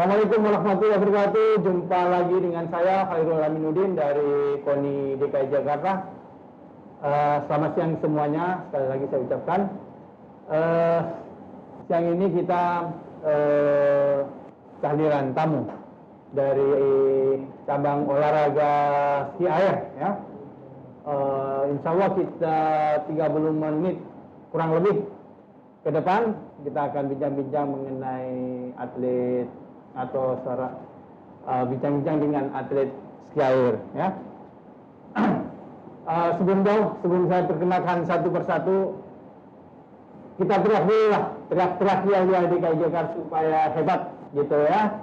Assalamualaikum warahmatullahi wabarakatuh. Jumpa lagi dengan saya Khairul Aminuddin dari KONI DKI Jakarta. Selamat siang semuanya. Sekali lagi saya ucapkan. Siang ini kita kehadiran tamu dari cabang olahraga ski air. Ya. Insya Allah kita 30 menit kurang lebih ke depan kita akan bincang-bincang mengenai atlet atau bincang-bincang dengan atlet ski air, ya. Sebelum saya perkenalkan satu persatu, kita teriak dulu lah, teriak ya DKI Jakarta supaya hebat, gitu ya.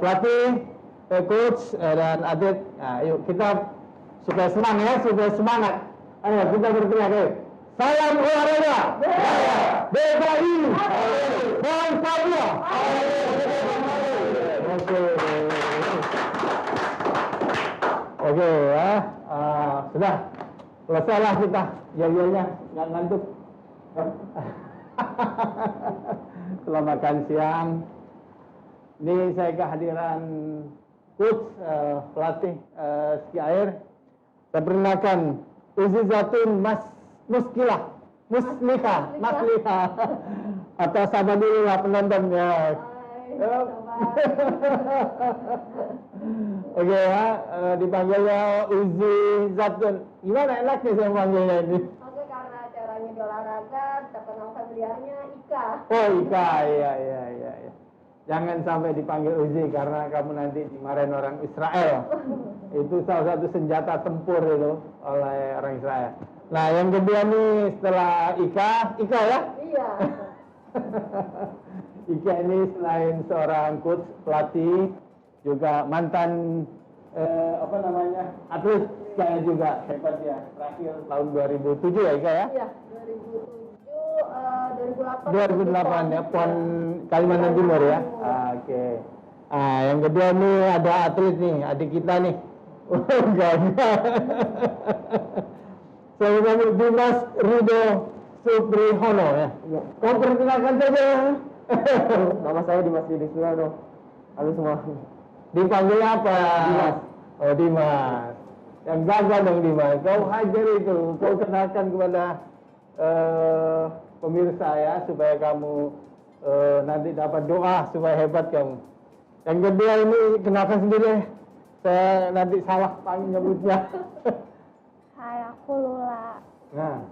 Pelatih, coach dan atlet, yuk kita supaya senang ya, supaya semangat. Ayo kita berteriak, ayo. Salam olahraga, DKI, Bangsa. Oke ya, sudah selesailah kita yel-yelnya, nggak ngantuk. Setelah makan siang, ini saya kehadiran coach pelatih ski air. Saya perkenalkan Uzizatun Musliha atau sama dulu lah penontonnya. Oke ya, dipanggilnya Uzizatun. Gimana enaknya saya panggilnya ini? Oke, karena caranya di olahraga terkenal familiarnya Ika. Oh Ika, iya. Jangan sampai dipanggil Uzi karena kamu nanti dimarahin orang Israel. Itu salah satu senjata tempur itu oleh orang Israel. Nah, yang kedua nih setelah Ika ya? Iya. Ika ini selain seorang coach, pelatih, juga mantan atlet saya juga hebat ya. Terakhir tahun 2007 ya Ika ya? Iya, 2008 ya, PON Kalimantan Timur ya. Oke. Yang kedua nih ada atlet nih, adik kita nih. Saya panggil Dimas Rido Suprihono ya. Kau perkenalkan saja. Nama saya Dimas Rido Suprihono. Halo semua. Dipanggil apa? Dimas. Oh Dimas. Yang gagal dong Dimas. Kau hajar itu. Kau kenalkan kepada pemirsa ya supaya kamu nanti dapat doa supaya hebat kamu. Yang kedua ini kenalkan sendiri. Saya nanti salah nyebutnya. Hai, aku Lula. Nah,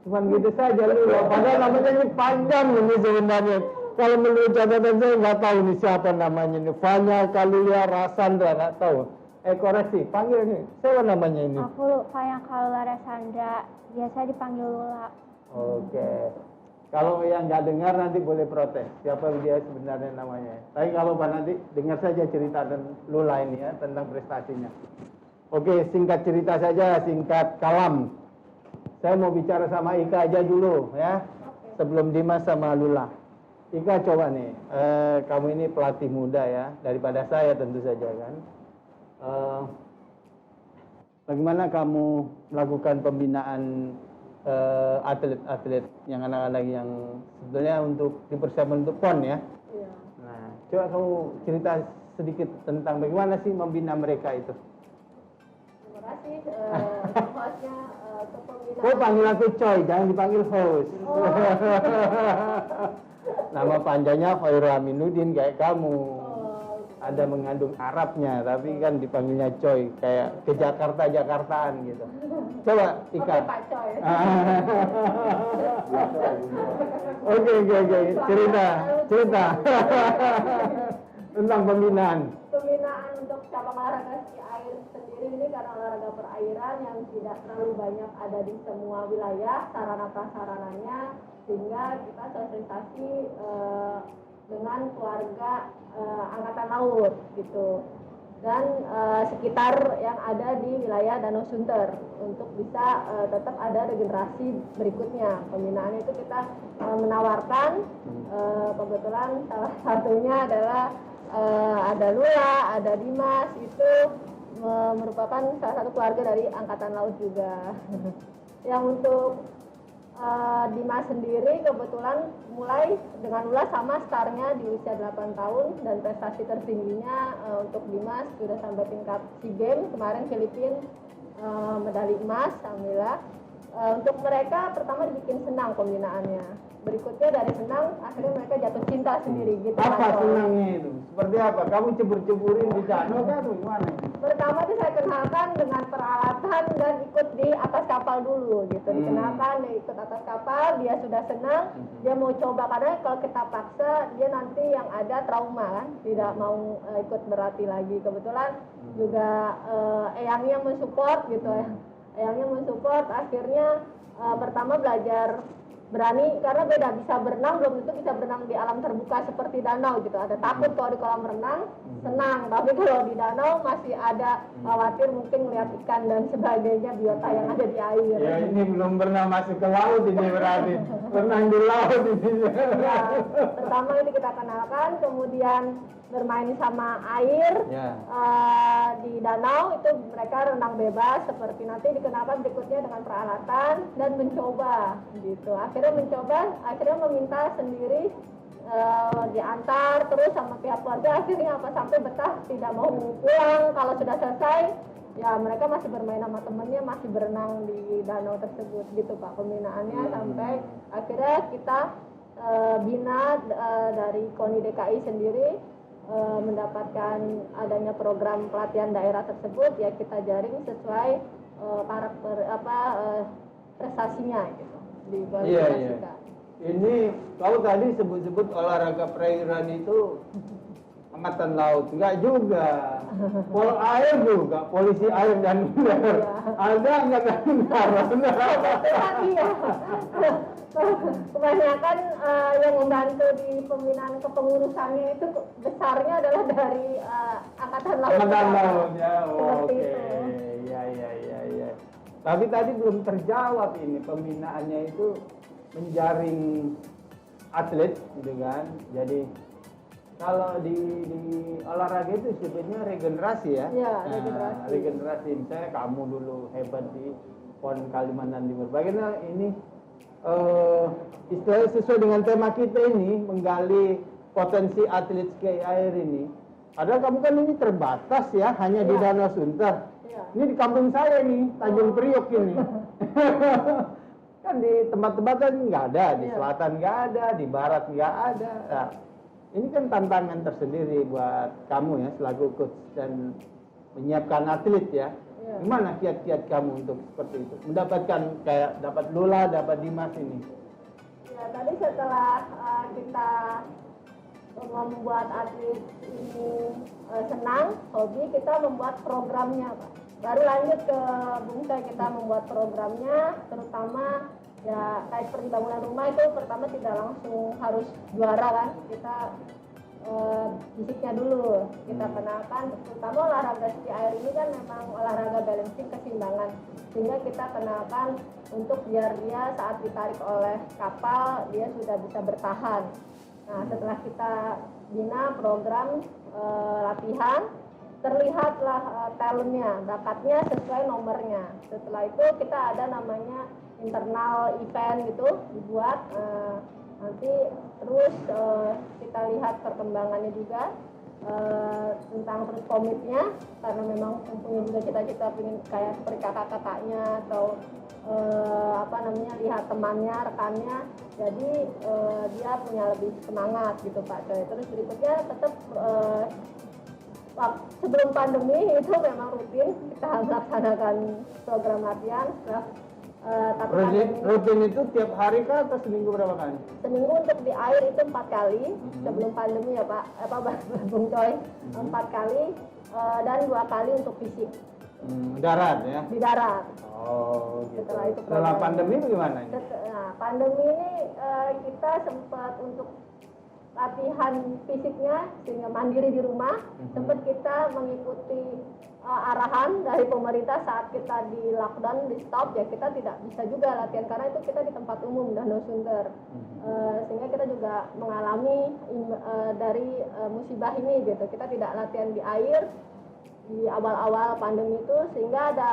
cuman gitu saja Lula. Padahal namanya ini panjang ini sebenarnya. Kalau menurut catatan saya nggak tahu nih siapa namanya ini. Fanya Kalulia Rasandra nggak tahu. Koreksi, panggil nih. Siapa namanya ini? Aku Fanya Kalulia Rasandra. Biasa dipanggil Lula. Oke. Kalau yang nggak dengar nanti boleh protes. Siapa dia sebenarnya namanya. Tapi kalau Pak nanti dengar saja cerita dan Lula ini ya tentang prestasinya. Oke, singkat cerita saja, singkat kalam. Saya mau bicara sama Ika aja dulu ya. Sebelum Dimas sama Lula. Ika coba nih, kamu ini pelatih muda ya, daripada saya tentu saja kan. Bagaimana kamu melakukan pembinaan atlet-atlet yang anak-anak yang sebetulnya untuk dipersiapkan untuk PON ya? Iya. Nah, coba kamu cerita sedikit tentang bagaimana sih membina mereka itu. Terima kasih. Hostnya kepemimpinan. Kau panggil aku Coy, jangan dipanggil host. Oh. Nama panjangnya Khairul Aminuddin kayak kamu. Oh. Ada mengandung Arabnya, tapi kan dipanggilnya Coy, kayak ke Jakartaan gitu. Coba Ika. Oke, Pak Coy. Oke, cerita tentang pembinaan. Pembinaan untuk cabang olahraga ski air sendiri ini karena olahraga perairan yang tidak terlalu banyak ada di semua wilayah sarana prasarananya, sehingga kita sosialisasi dengan keluarga angkatan laut gitu dan sekitar yang ada di wilayah Danau Sunter untuk bisa tetap ada regenerasi berikutnya. Pembinaan itu kita menawarkan kebetulan salah satunya adalah ada Lula, ada Dimas, itu merupakan salah satu keluarga dari angkatan laut juga. Yang untuk Dimas sendiri kebetulan mulai dengan Lula sama startnya di usia 8 tahun dan prestasi tertingginya untuk Dimas sudah sampai tingkat SEA Games kemarin Filipina, medali emas alhamdulillah. Untuk mereka pertama dibikin senang pembinaannya, berikutnya dari senang akhirnya mereka jatuh cinta sendiri gitu. Apa senangnya itu? Seperti apa? Kamu cebur-ceburin di danau kan atau gimana? Pertama itu saya kenalkan dengan peralatan dan ikut di atas kapal dulu gitu. Dikenalkan, dia ikut atas kapal, dia sudah senang, dia mau coba karena kalau kita paksa dia nanti yang ada trauma kan, tidak mau ikut berlatih lagi. Kebetulan juga eyangnya mensupport gitu ya. Eyangnya mensupport, akhirnya pertama belajar berani karena beda, bisa berenang belum tentu bisa berenang di alam terbuka seperti danau gitu. Ada takut kalau di kolam renang, senang, tapi kalau di danau masih ada khawatir mungkin melihat ikan dan sebagainya, biota yang ada di air. Ya ini belum pernah masuk ke laut ini berarti renang di laut ini. Ya, pertama ini kita kenalkan, kemudian bermain sama air di danau itu mereka renang bebas seperti nanti dikenalkan berikutnya dengan peralatan dan mencoba gitu. Akhirnya meminta sendiri diantar terus sama pihak keluarga, akhirnya apa sampai betah tidak mau pulang. Kalau sudah selesai ya mereka masih bermain sama temennya, masih berenang di danau tersebut gitu Pak pembinaannya sampai akhirnya kita bina dari KONI DKI sendiri mendapatkan adanya program pelatihan daerah tersebut ya kita jaring sesuai prestasinya gitu dikualifikasikan. Ini kau tadi sebut-sebut olahraga perairan itu angkatan laut, enggak juga. Pol air juga, polisi air dan udara. Ada angkatan darat. Iya. Kebanyakan yang membantu di pembinaan kepengurusannya itu besarnya adalah dari angkatan laut. Angkatan laut ya, Seperti oke. itu. Ya. Tapi tadi belum terjawab ini pembinaannya itu menjaring atlet gitu kan. Jadi kalau di olahraga itu sebetulnya regenerasi ya. Iya, Nah, regenerasi. Misalnya kamu dulu hebat di PON Kalimantan Timur. Bagaimana ini istilahnya sesuai dengan tema kita ini menggali potensi atlet ski air ini. Padahal kamu kan ini terbatas ya, hanya di Danau Sunter. Iya. Ini di kampung saya nih, Tanjung Priok ini. Kan di tempat-tempat kan nggak ada, di selatan nggak ada, di barat nggak ada. Nah, ini kan tantangan tersendiri buat kamu ya selaku coach dan menyiapkan atlet ya. Gimana kiat-kiat kamu untuk seperti itu? Mendapatkan kayak dapat Lula, dapat Dimas ini. Ya, tadi setelah kita membuat atlet ini senang, hobi, kita membuat programnya, Pak. Baru lanjut ke Bungsai kita membuat programnya, terutama ya kayak seperti bangunan rumah itu pertama tidak langsung harus juara kan, kita fisiknya dulu kita kenalkan, terutama olahraga ski air ini kan memang olahraga balancing keseimbangan, sehingga kita kenalkan untuk biar dia saat ditarik oleh kapal dia sudah bisa bertahan. Nah setelah kita bina program latihan, terlihatlah talentnya, bakatnya sesuai nomornya. Setelah itu kita ada namanya internal event gitu dibuat. Nanti terus kita lihat perkembangannya juga tentang terus komitnya, karena memang mempunyai juga cita-cita pengen kayak seperti kakak-kakaknya atau lihat temannya, rekannya, jadi dia punya lebih semangat gitu Pak Coy. Terus berikutnya tetap sebelum pandemi itu memang rutin kita melaksanakan program latihan. Tapi rutin itu tiap hari kah atau seminggu berapa kali? Seminggu untuk di air itu 4 kali sebelum pandemi ya Pak, Bung Coy, 4 kali dan 2 kali untuk fisik. Darat ya? Di darat. Oh gitu. Setelah pandemi bagaimana? Nah, pandemi ini kita sempat untuk latihan fisiknya sehingga mandiri di rumah, sempat kita mengikuti arahan dari pemerintah saat kita di lockdown, di stop ya kita tidak bisa juga latihan karena itu kita di tempat umum Danau Sunter, sehingga kita juga mengalami dari musibah ini gitu, kita tidak latihan di air di awal-awal pandemi itu, sehingga ada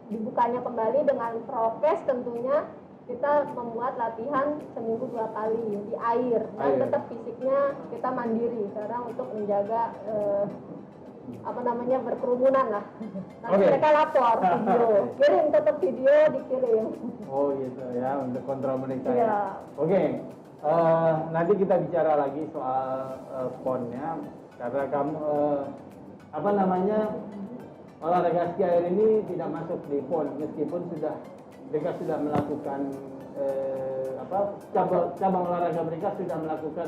dibukanya kembali dengan prokes tentunya kita membuat latihan seminggu 2 kali di air dan Air. tetap fisiknya kita mandiri karena untuk menjaga berkerumunan lah. Nanti Oke. mereka lapor video, kirim tetap video dikirim. Oh gitu ya, untuk kontrol mereka Iya. ya. Oke, nanti kita bicara lagi soal ponnya, karena kamu olahraga ski air ini tidak masuk di pon meskipun mereka sudah melakukan cabang olahraga mereka sudah melakukan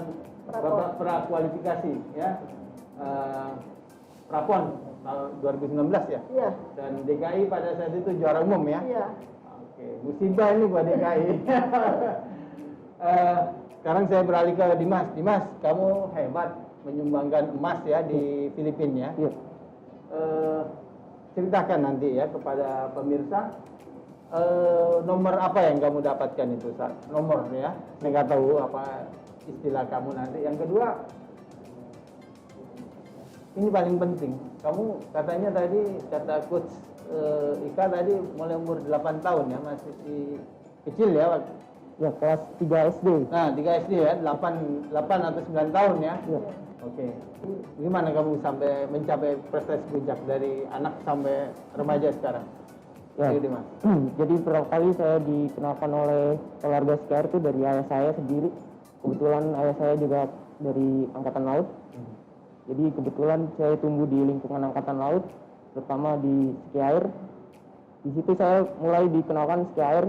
prakualifikasi ya, prapon tahun 2019 ya. Iya. Dan DKI pada saat itu juara umum ya. Iya. Oke, musibah ini buat DKI. Sekarang saya beralih ke Dimas. Dimas, kamu hebat menyumbangkan emas ya di Filipina ya. Iya. Ceritakan nanti ya kepada pemirsa nomor apa yang kamu dapatkan itu, nomor ya. Saya nggak tahu apa istilah kamu nanti. Yang kedua, ini paling penting. Kamu katanya tadi, kata coach Ika tadi mulai umur 8 tahun ya, masih kecil ya. Ya, kelas 3 SD. Nah, 3 SD ya, 8 atau 9 tahun ya. Iya. Oke. Gimana kamu sampai mencapai prestasi puncak dari anak sampai remaja sekarang? Ya. Ayo, Dimas. Jadi pertama kali saya dikenalkan oleh olahraga ski air itu dari ayah saya sendiri. Kebetulan ayah saya juga dari Angkatan Laut. Jadi kebetulan saya tumbuh di lingkungan Angkatan Laut, terutama di ski air. Di situ saya mulai dikenalkan ski air,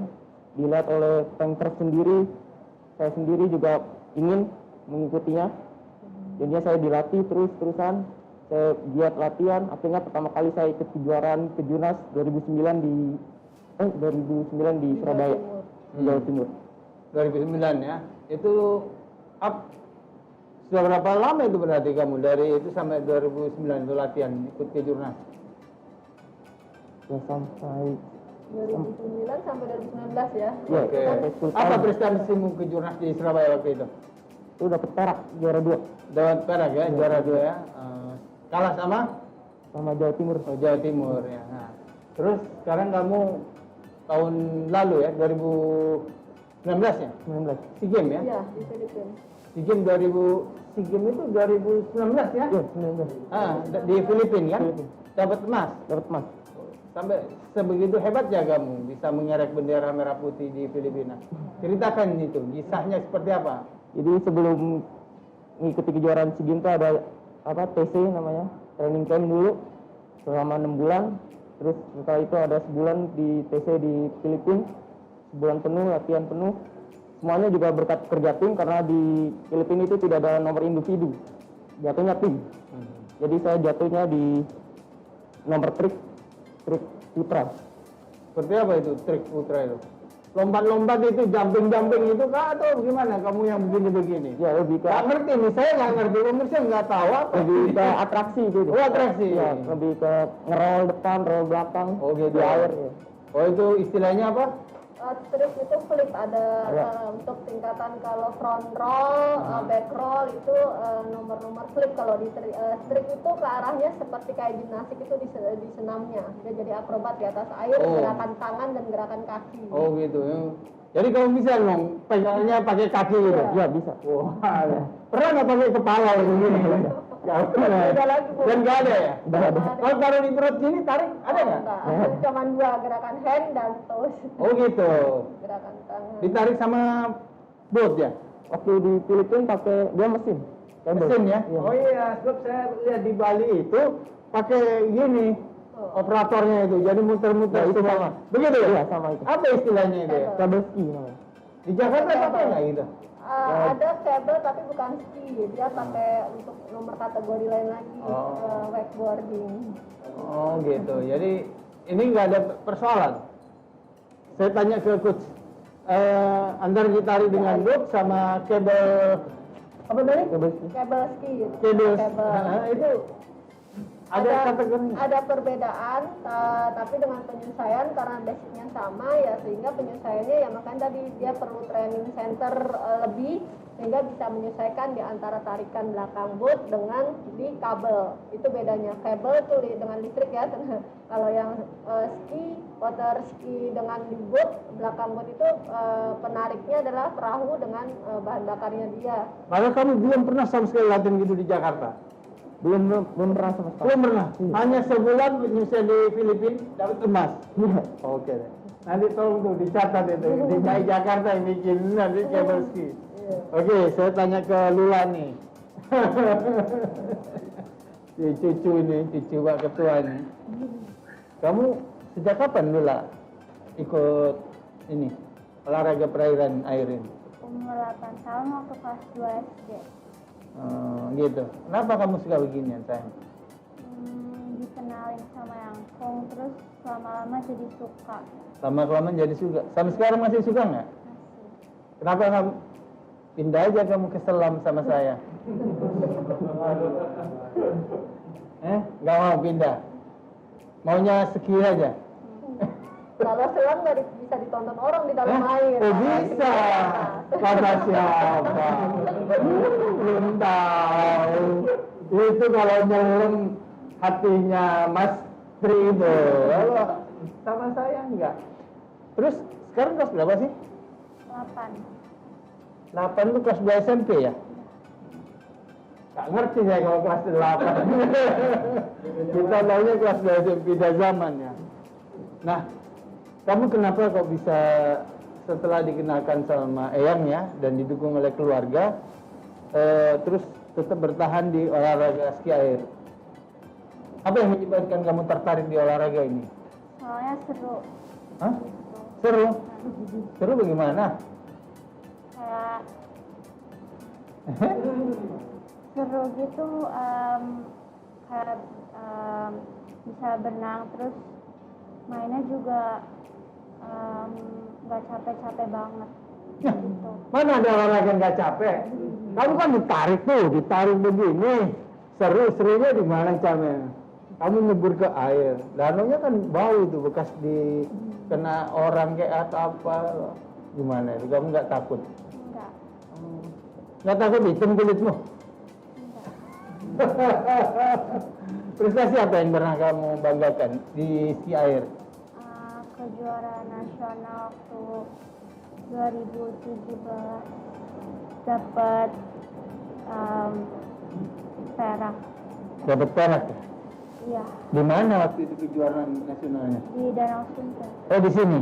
dilihat oleh Pengprov sendiri. Saya sendiri juga ingin mengikutinya. Jadinya saya dilatih terus-terusan. Saya giat latihan. Akhirnya pertama kali saya ikut kejuaraan Kejurnas 2009 di Surabaya, Jawa Timur. 2009 ya. Itu sudah berapa lama itu berarti kamu dari itu sampai 2009 itu latihan ikut ke Jurnas? Ya sampai 2009 sampai 2019 ya. ya, Oke. sampai 10 Apa tahun. prestasimu ke Jurnas di Surabaya waktu itu? Itu dapat perak, juara 2 Dapat perak ya, juara 2 ya. Kalah sama sama Jawa Timur. Jawa Timur ya. Nah, terus sekarang kamu tahun lalu ya, 2019 ya? 19. SEA Games ya? Iya, di Filipina. SEA Games SEA Games itu 2019 ya? Ya, 19. Di Filipina kan? Filipina. Dapat emas. Dapat emas. Sampai sebegitu hebatnya kamu bisa mengerek bendera merah putih di Filipina. Ceritakan itu, kisahnya seperti apa? Jadi sebelum mengikuti kejuaraan SEA Games itu ada TC namanya, training camp dulu selama 6 bulan. Terus setelah itu ada sebulan di TC di Filipina, sebulan penuh latihan penuh. Semuanya juga berkat kerja tim karena di Filipina itu tidak ada nomor individu, jatuhnya tim. Jadi saya jatuhnya di nomor trik putra. Seperti apa itu trik putra itu? Lompat-lompat itu, jumping-jumping itu kah atau gimana kamu yang begini-begini? Ya lebih ke Nggak ngerti nih, saya nggak ngerti, pemirsa nggak tahu apa. lebih ke atraksi gitu. Oh, atraksi. Ya, lebih ke ngerol depan, roll belakang. Oh, gitu. Di air ya. Oh, itu istilahnya apa? Trik itu flip ada Ya. untuk tingkatan kalau front roll, back roll itu nomor-nomor flip. Kalau di trik itu ke arahnya seperti kayak gimnastik itu di senamnya. Dia jadi akrobat di atas air, Oh. gerakan tangan dan gerakan kaki. Oh gitu. Jadi kamu bisa dong pegangnya pakai kaki gitu? Ya bisa. Wah, pernah nggak pakai kepala begini? Nggak pernah. Beda lagi, Bu. Dan nggak ada ya? Udah ada. Kalau taruh di perut sini tarik, ada nggak? Enggak, cuma 2 gerakan hand dan toes. Oh gitu. Gerakan tangan. Ditarik sama bot ya? Waktu di Filipina pakai dia mesin. Kabel. Mesin ya? Iya. Oh iya, sebab saya lihat di Bali itu pakai gini operatornya itu, jadi muter-muter. Ya, itu semua. sama. Begitu ya? Iya, sama itu. Apa istilahnya itu ya? Kabel ski namanya. Di Jakarta apa nggak gitu? Ada kabel tapi bukan ski, dia pakai untuk nomor kategori lain lagi, Oh. wakeboarding. Oh gitu. Jadi ini nggak ada persoalan. Saya tanya ke coach, antara ditarik dengan boot sama kabel apa tadi? Kabel ski. Kabel ski. Kabel. Kabel. Itu ada kategori. Ada perbedaan, tapi dengan penyesuaian karena basicnya sama ya, sehingga penyesuaiannya ya makanya tadi dia perlu training center lebih sehingga bisa menyesuaikan di antara tarikan belakang boot dengan di kabel. Itu bedanya. Kabel tuh dengan listrik ya. Kalau yang ski, water ski dengan di boot, belakang boot itu penariknya adalah perahu dengan bahan bakarnya dia. Maka kamu belum pernah sama sekali latihan gitu di Jakarta? Belum pernah sama sekali. Belum pernah? Iya. Hanya sebulan menyusul di Filipina dapat emas? Iya. Oke deh. Nanti tolong tuh dicatat itu. Di Jakarta yang bikin nanti kabel ski. Oke, saya tanya ke Lula nih. Si cucu ini, cucu Pak Ketua ini. Kamu sejak kapan Lula ikut ini olahraga perairan air ini? Umur 8 tahun waktu kelas 2 SD. Gitu. Kenapa kamu suka beginian sayang? Dikenalin sama yang Kong, terus lama-lama jadi suka. Lama kelamaan jadi suka. Sampai sekarang masih suka nggak? Masih. Kenapa kamu pindah aja kamu ke selam sama saya? Nggak mau pindah? Maunya ski aja? Kalau selam nggak bisa ditonton orang di dalam air. Oh bisa. Kata siapa? Belum tahu. Itu kalau nyelam hatinya Mas Tri itu. Kalau sama saya enggak. Terus sekarang kelas berapa sih? 8. 8 itu kelas 2 SMP ya? Gak ngerti saya kalau kelas 8. Kita tahunya kelas 2 SMP dah zaman ya. Nah, kamu kenapa kok bisa setelah dikenalkan sama Eyang ya dan didukung oleh keluarga, terus tetap bertahan di olahraga ski air? Apa yang menyebabkan kamu tertarik di olahraga ini? Soalnya seru. Hah? Seru? Seru bagaimana? Kayak seru gitu, kayak bisa berenang, terus mainnya juga nggak capek-capek banget. Ya, Gitu. mana ada olahraga nggak capek? Kamu kan ditarik begini. Seru-serunya di mana capeknya? Kamu nyebur ke air, danaunya kan bau tuh bekas di kena orang kayak atau apa. Gimana itu? Kamu nggak takut? Enggak. Nggak takut hitam kulitmu? Enggak. Prestasi apa yang pernah kamu banggakan di ski air? Kejuaraan nasional waktu 2017 dapat perak. Dapat perak ya? Iya, Di mana waktu itu kejuaraan nasionalnya? di Danau Sunter. Oh di sini.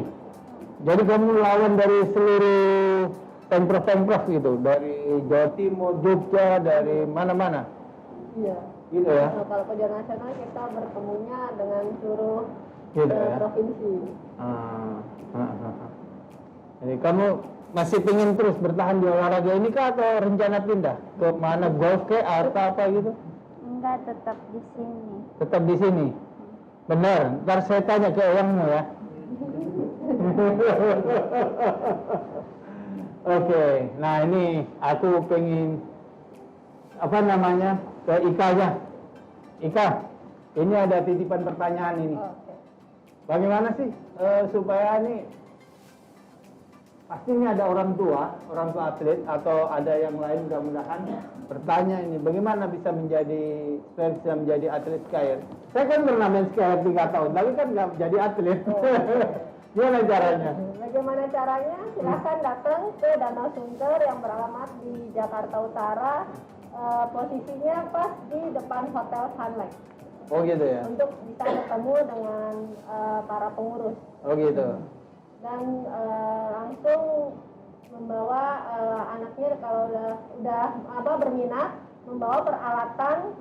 Jadi kamu lawan dari seluruh pemprov-pemprov gitu, dari Jawa Timur, Jogja, dari mana-mana. Iya. Gitu ya? Nah, kalau kejuaraan nasional kita bertemunya dengan seluruh Gitu ya? provinsi. Jadi kamu masih pengen terus bertahan di olahraga ini kah atau rencana pindah ke mana, golf ke atau apa gitu? Enggak, tetap di sini. Tetap di sini. Benar. Ntar saya tanya ke Eyangmu ya. Oke. Nah ini aku pengen apa namanya ke Ika-nya. Ika, ini ada titipan pertanyaan ini. Oke. Bagaimana sih supaya ini pasti ini ada orang tua atlet atau ada yang lain mudah-mudahan bertanya ini bagaimana bisa menjadi atlet ski air. Saya kan pernah main ski air 3 tahun, tapi kan nggak jadi atlet. Gimana caranya? Bagaimana caranya? Silakan datang ke Danau Sunter yang beralamat di Jakarta Utara. Posisinya pas di depan Hotel Sunlight. Oh gitu ya? Untuk bisa ketemu dengan para pengurus. Oh gitu. Dan langsung membawa anaknya kalau udah berminat, membawa peralatan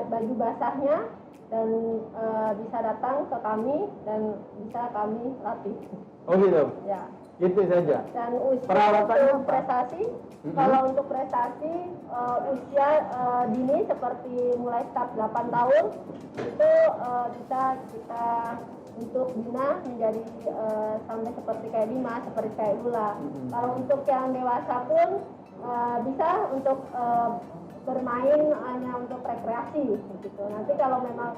baju basahnya dan bisa datang ke kami dan bisa kami latih. Oh gitu. Ya. Gitu saja. Dan usia Peralatannya untuk apa? prestasi, kalau untuk prestasi usia dini seperti mulai start 8 tahun itu bisa kita untuk bina menjadi sampai seperti kayak Dimas, seperti kayak Lula. Kalau untuk yang dewasa pun bisa untuk bermain hanya untuk rekreasi gitu. Nanti kalau memang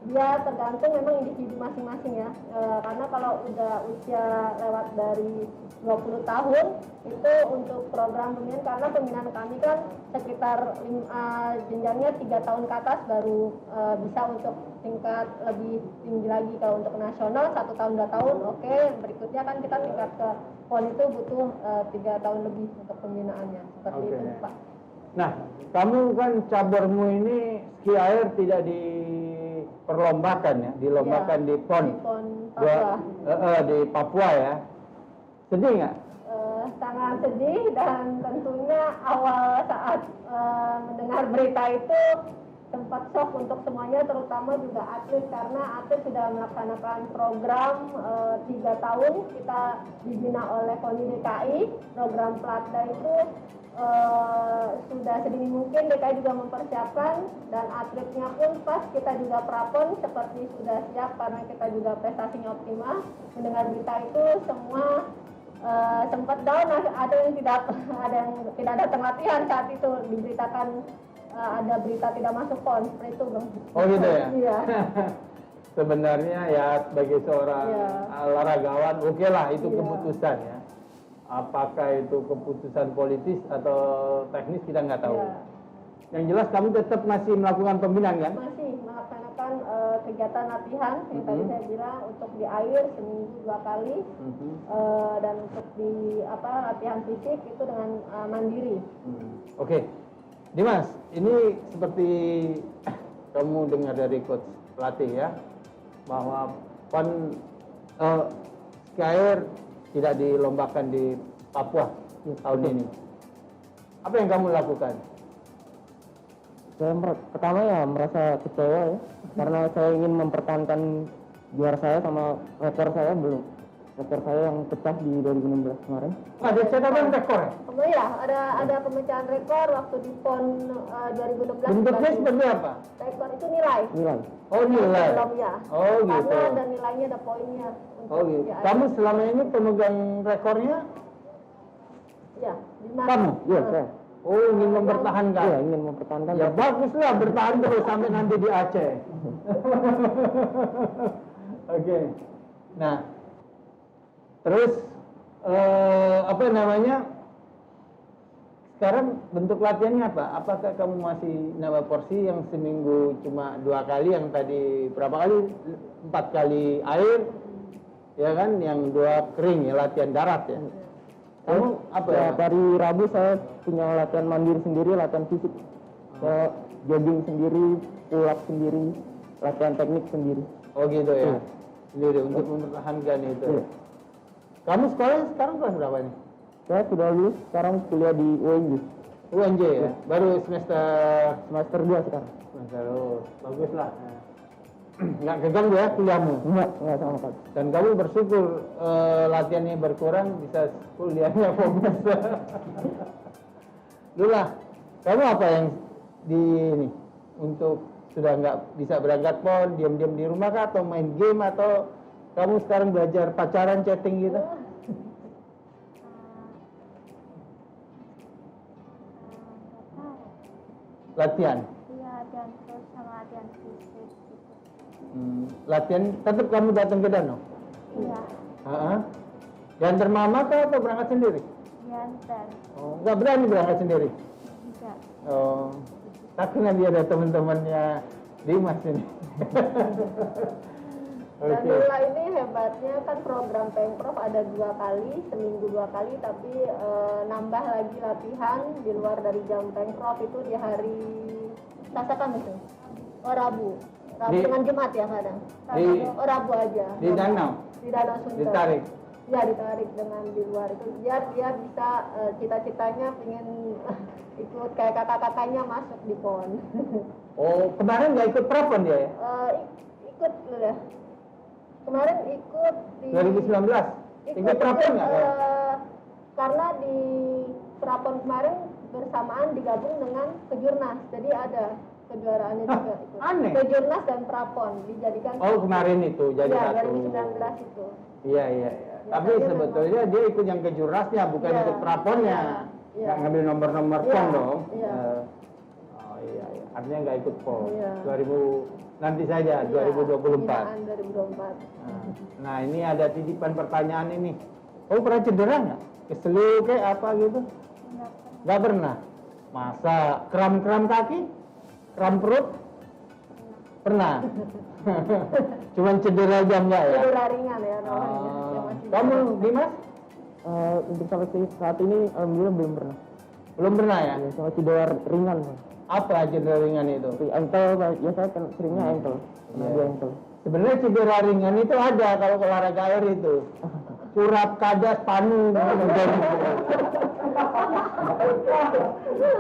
dia tergantung memang individu masing-masing ya. Karena kalau udah usia lewat dari 20 tahun itu untuk program pembinaan, karena pembinaan kami kan sekitar jenjangnya 3 tahun ke atas baru bisa untuk tingkat lebih tinggi lagi. Kalau untuk nasional 1 tahun 2 tahun oke. Berikutnya kan kita tingkat ke PON itu butuh 3 tahun lebih untuk pembinaannya seperti Oke. itu Pak. Nah, kamu kan caburmu ini ski air tidak diperlombakan ya, dilombakan Iya, di PON. di PON Papua. Di Papua ya. Sedih nggak? Sangat sedih, dan tentunya awal saat mendengar berita itu sempat shock untuk semuanya, terutama juga atlet, karena atlet sudah melaksanakan program 3 tahun kita dibina oleh KONI DKI. Program Platda itu sudah sedini mungkin DKI juga mempersiapkan, dan atletnya pun pas kita juga prapon seperti sudah siap karena kita juga prestasinya optimal. Mendengar berita itu semua sempat down, ada yang tidak datang latihan saat itu diberitakan ada berita tidak masuk PON, seperti itu Bang. Oh gitu ya? Iya. Sebenarnya ya sebagai seorang Iya. olahragawan, oke lah itu Iya. keputusan ya. Apakah itu keputusan politis atau teknis kita nggak tahu. Iya. Yang jelas kamu tetap masih melakukan pembinaan kan? Masih melaksanakan kegiatan latihan yang tadi Mhm. saya bilang, untuk di air seminggu 2 kali. Dan untuk di latihan fisik itu dengan mandiri. Oke, Dimas, ini seperti kamu dengar dari coach pelatih ya, bahwa PON ski air tidak dilombakan di Papua tahun ini. Apa yang kamu lakukan? Saya pertama ya merasa kecewa ya, karena saya ingin mempertahankan juara saya sama rekor saya yang pecah di 2016 kemarin. Ada catatan rekor ya? Oh iya, ada pemecahan rekor waktu di PON 2016. Bentuknya seperti apa? Rekor itu nilai. Oh nilai. Belum ya. Oh gitu. Karena ada nilainya, ada poinnya. Oh gitu. Ya, Kamu selama ini pemegang rekornya? Ya, di mana? Kamu? Iya, saya. Oh ingin mempertahankan? Iya, ingin mempertahankan. Ya baguslah, bertahan terus sampai nanti di Aceh. Oke. Nah, terus apa namanya? Sekarang bentuk latihannya apa? Apakah kamu masih nambah porsi yang seminggu cuma 2 kali, yang tadi berapa kali? 4 kali air, ya kan? Yang 2 kering ya, latihan darat ya. Kamu apa ya? Dari Rabu saya punya latihan mandiri sendiri, latihan fisik. Saya jogging sendiri, pull up sendiri, latihan teknik sendiri. Oh gitu ya. Iya. Sendiri untuk mempertahankan itu. Iya. Kamu sekolah sekarang kelas berapa nih? Saya sudah lulus, sekarang kuliah di UNJ. UNJ ya? Baru Semester 2 sekarang. bagus lah. Nggak geganggu ya kuliahmu? Enggak sama sekali. Dan kamu bersyukur latihannya berkurang, bisa kuliahnya fokus. Lulah, kamu apa yang ini untuk sudah nggak bisa berangkat PON, diam-diam di rumah kah, atau main game, atau kamu sekarang belajar pacaran, chatting gitu? Latihan? Iya, latihan terus sama latihan fisik gitu. Latihan tetap kamu datang ke danau? Iya, Diantar mama kah atau berangkat sendiri? diantar. Oh, nggak berani berangkat sendiri? Enggak. Oh, takut nanti ada teman-temannya Dimas ini. Dan Oke. Lula ini hebatnya kan program Pemprov ada 2 kali, seminggu 2 kali, tapi nambah lagi latihan di luar dari jam Pemprov itu di hari Selasa Kamis tuh. Oh Rabu dengan Jumat ya kadang. Oh Rabu aja. Di danau? Di Danau Sunter. Ditarik? Ya ditarik dengan di luar itu. Dia bisa cita-citanya pengen ikut kayak kakak-kakaknya masuk di PON. Oh, kemarin nggak ikut prapon dia ya? Ikut ya. Kemarin ikut di 2019? Ikut prapon nggak? Karena di prapon kemarin bersamaan digabung dengan kejurnas, jadi ada kejuaraannya juga ikut. Aneh. Kejurnas dan prapon dijadikan. Oh, kemarin itu jadi ya, satu. 2019 itu. Iya. Ya, Tapi dia sebetulnya dia ikut yang kejurasnya, bukan Iya. ikut praponnya. Iya. Nggak ngambil nomor-nomor PON dong. Iya. iya. Artinya nggak ikut PON. Iya. 2000 nanti saja, Iya, 2024. pembinaan 2024. Nah, ini ada titipan pertanyaan ini. Oh, pernah cedera nggak? Keselio kayak apa gitu? Nggak pernah. Masa kram-kram kaki? Kram perut? Pernah. Cuman cedera aja enggak ya? Cedera ringan ya namanya. Ah. Yang masih Kamu, bisa. Dimas? Untuk sampai saat ini alhamdulillah belum pernah. Belum pernah ya? Ya, sama cedera ringan. Pak. Apa cedera ringan itu? Seperti ankle, Pak. Ya saya kan seringnya ankle. Karena Iya. dia ankle. Sebenarnya cedera ringan itu ada kalau olahraga air itu. Surap, kadas, panu.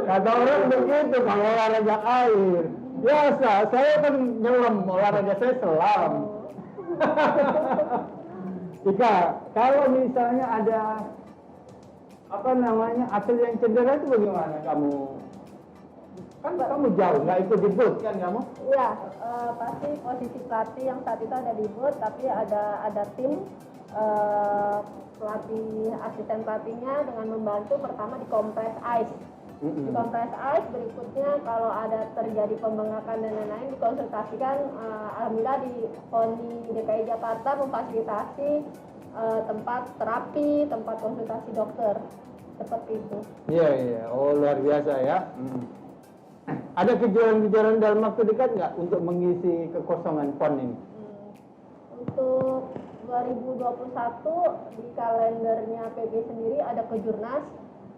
Kata orang begitu kalau olahraga air. Biasa, saya kan nyelam, olahraga saya selam. Ika, kalau misalnya ada apa namanya atlet yang cedera itu bagaimana kamu? Kan kamu jauh, nggak ikut di booth kan kamu? Iya, pasti posisi pelatih yang saat itu ada di booth, tapi ada tim pelatih, asisten pelatihnya dengan membantu pertama di kompres ice. Di kompres ice, berikutnya kalau ada terjadi pembengkakan dan lain-lain dikonsultasikan. Alhamdulillah di PONI DKI Jakarta memfasilitasi tempat terapi, tempat konsultasi dokter seperti itu. Iya. Oh, luar biasa ya. Ada kejuaraan-kejuaraan dalam waktu dekat nggak untuk mengisi kekosongan PON ini? Untuk 2021 di kalendernya PB sendiri ada kejurnas,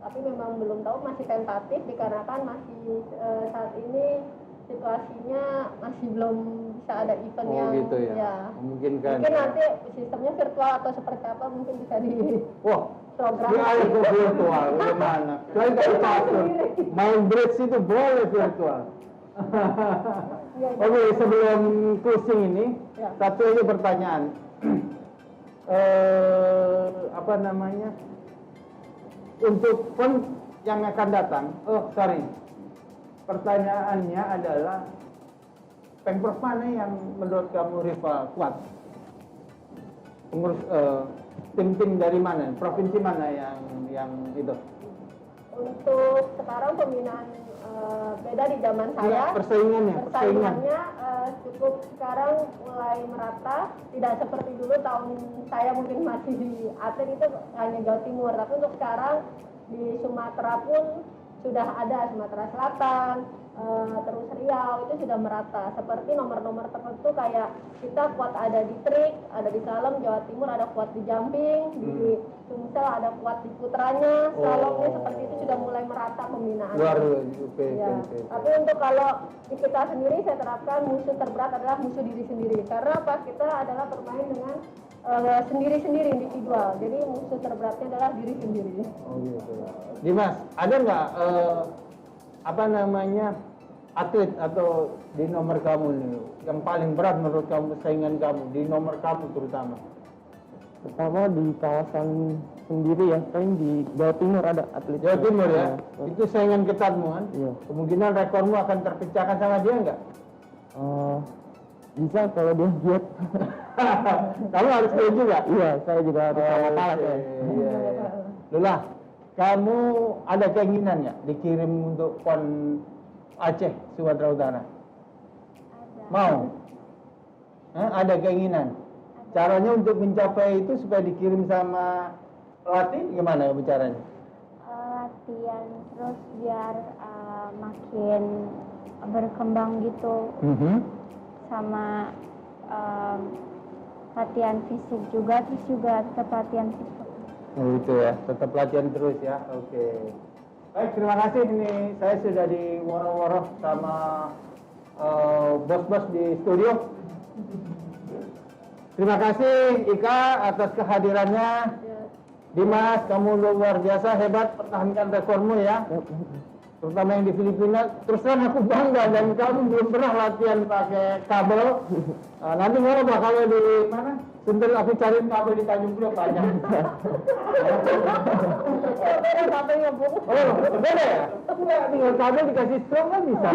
tapi memang belum tahu, masih tentatif dikarenakan masih saat ini situasinya masih belum bisa ada event Oh yang gitu ya. Memungkinkan. mungkin ya. nanti sistemnya virtual atau seperti apa mungkin bisa di Wah, program. di air ke virtual gimana? Saya nggak takut. Main bridge itu boleh virtual. Ya, Oke, sebelum closing ini, Ya. satu aja pertanyaan. Apa namanya? Untuk PON yang akan datang, pertanyaannya adalah Pemprov mana yang menurut kamu rival kuat? Pengurus tim-tim dari mana? Provinsi mana yang itu? Untuk sekarang pembinaan beda di zaman saya. Iya, persaingannya. Persaingannya cukup sekarang mulai merata, tidak seperti dulu tahun saya mungkin masih di atlet itu hanya Jawa Timur, tapi untuk sekarang di Sumatera pun sudah ada, Sumatera Selatan, terus Riau itu sudah merata. Seperti nomor-nomor tertentu kayak kita kuat ada di trik, ada di slalom, Jawa Timur ada kuat di jumping, di Sumsel ada kuat di putranya, slalomnya seperti itu sudah mulai merata pembinaan. Luar oke. Ya. Tapi untuk kalau di kita sendiri saya terapkan musuh terberat adalah musuh diri sendiri. Karena apa? Kita adalah bermain dengan sendiri-sendiri individual. Jadi musuh terberatnya adalah diri sendiri. Oh gitu. Dimas, ada nggak apa namanya atlet atau di nomor kamu nih yang paling berat menurut kamu, saingan kamu di nomor kamu terutama? Pertama di kawasan sendiri ya, paling di Jawa Timur ada atlet. Jawa Timur ya, Ya. itu saingan ketatmu kan? Iya. Kemungkinan rekormu akan terpecahkan sama dia nggak? Bisa kalau dia giat. Kamu harus dia juga. Iya, saya juga harus sama kalah ya. Iya. Lula, kamu ada keinginan ya dikirim untuk PON Aceh Sumatera Utara? Mau? Ada keinginan. Caranya untuk mencapai itu supaya dikirim sama pelatih gimana caranya? Latihan terus biar makin berkembang gitu, sama latihan fisik juga, terus juga tetap latihan fisik. Oh itu ya, tetap latihan terus ya. Oke. Baik, terima kasih. Ini saya sudah di woro-woro sama bos-bos di studio. Terima kasih Ika atas kehadirannya. Dimas, kamu luar biasa, hebat, pertahankan rekormu ya. Terutama yang di Filipina. Terus terang aku bangga dan kamu belum pernah latihan pakai kabel. Nanti mau apa kalau di mana? Sebentar aku cari kabel di Tanjung Priok banyak. Kabelnya Bu. Oh, beda ya? Enggak, tinggal kabel dikasih strom kan bisa.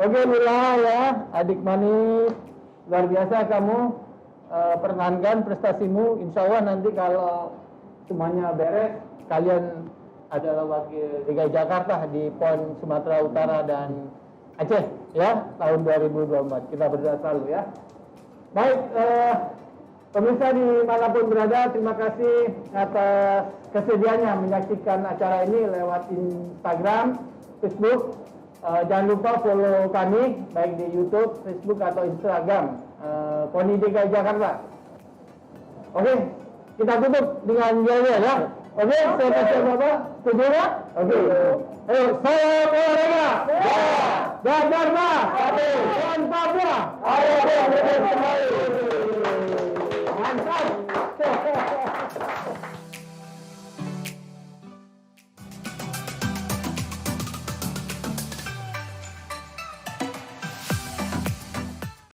Oke, Lula ya, adik manis. Luar biasa kamu pertahankan prestasimu. Insya Allah nanti kalau semuanya beres, kalian adalah wakil DKI Jakarta di PON Sumatera Utara dan Aceh ya tahun 2024. Kita berdoa selalu ya. Baik, pemirsa dimanapun berada, terima kasih atas kesediaannya menyaksikan acara ini lewat Instagram, Facebook. Jangan lupa follow kami baik di YouTube, Facebook atau Instagram PONI DKI Jakarta. Oke, kita tutup dengan nyanyian ya. Oke, saya kasih Bapak, setuju ya? Oke. Ayo, salam olahraga. Ya. Dan Dharma. Dan Papua. Ayo, kembali.